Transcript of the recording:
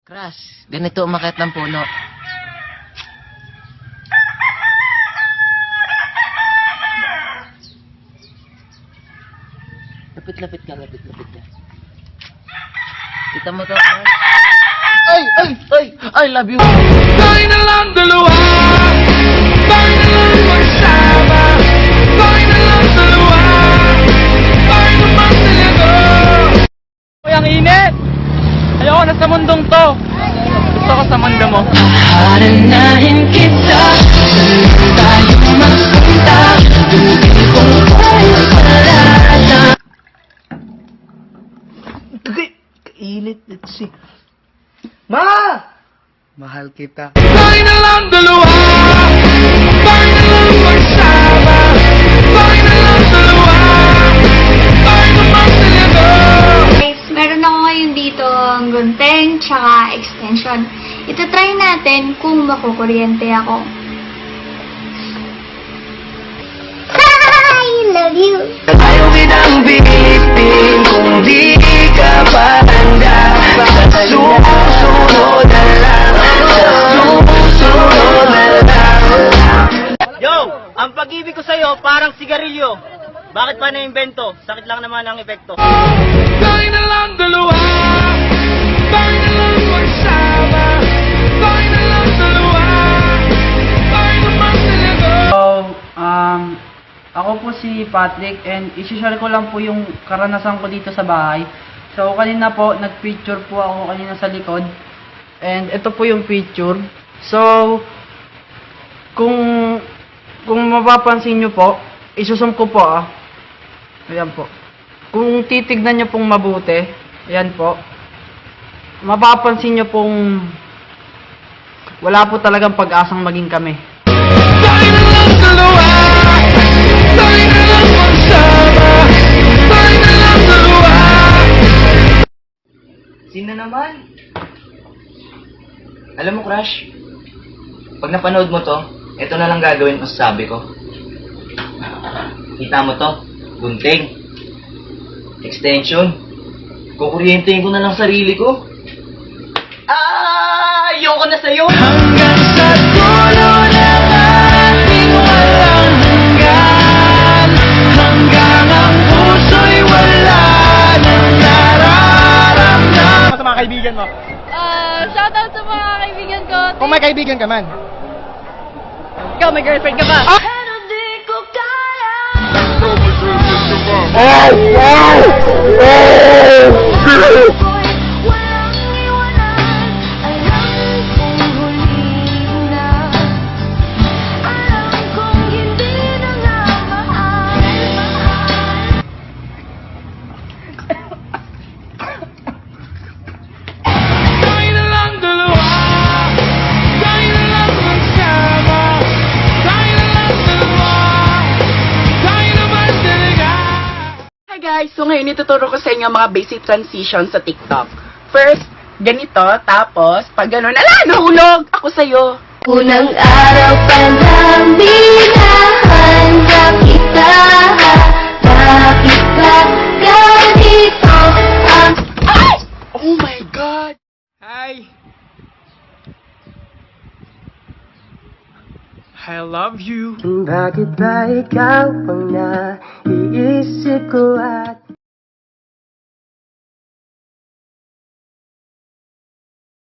Crush, ganito umakyat ng puno. Lapit-lapit ka, lapit-lapit ka. Kita mo to, Crush? I love you! Tayo na lang dalawa, tayo na lang magsama, tayo na lang dalawa, tayo naman talaga. Uy, ang init! Ayoko na sa mundong to. Gusto ko sa mundo mo. Haranahin kita, saan tayo magpunta, hindi kung tayo parada. Kainit, let's see. Ma! Mahal kita. Tayo na lang dalawa, tayo na lang magsama, tayo na lang dalawa, tayo naman talaga. Guys, meron ako ngayon dito ang gunting tsaka extension. Ito-try natin kung makukuryente ako. I love you! Ayaw kitang bitin kung di ka paranda. Sa susunod na lang, sa susunod na lang. Yo! Ang pag-ibig ko sa'yo parang sigarilyo. Bakit pa na-invento? Sakit lang naman ang epekto. Tayo na lang dalawa, tayo na lang magsama, tayo na lang dalawa, tayo naman talaga. Ako po si Patrick and isi-share ko lang po yung karanasan ko dito sa bahay. So kanina po, nag-picture po ako kanina sa likod. And ito po yung picture. So, kung mapapansin nyo po, isusum ko po Ayan po. Kung titignan nyo pong mabuti, ayan po. Mapapansin nyo pong wala po talagang pag-asang maging kami. Tayo na lang dalawa, tayo na lang magsama, tayo na lang dalawa. Sino naman? Alam mo, Crush, pag napanood mo to, ito na lang gagawin ko sa sabi ko. Kita mo to? Gunting. Extension. Kukuryentehin ko na lang sarili ko. Ayoko na sa'yo! Hanggang sa dulo ng ating walang hanggan, hanggang ang puso'y wala nang nararamdaman. Sa mga kaibigan mo? Shoutout sa mga kaibigan ko. Kung may kaibigan ka man. Ikaw, may girlfriend ka ba? Pero di ko kaya. Walang iwanan, alam kong huli na. Alam kong hindi na nga mahal. Tayo na lang dalawa, tayo na lang magsama, tayo na lang dalawa, tayo naman talaga. Hi guys! So ngayon ituturo ko sa inyo ang mga basic transition sa TikTok. First, ganito, tapos pag gano'n, nahulog ako sa'yo. Unang araw pa lang binahanda kita. Bakit ba ganito ang... Oh my God! Hi! I love you. Bakit ba ikaw ang naiisip ko at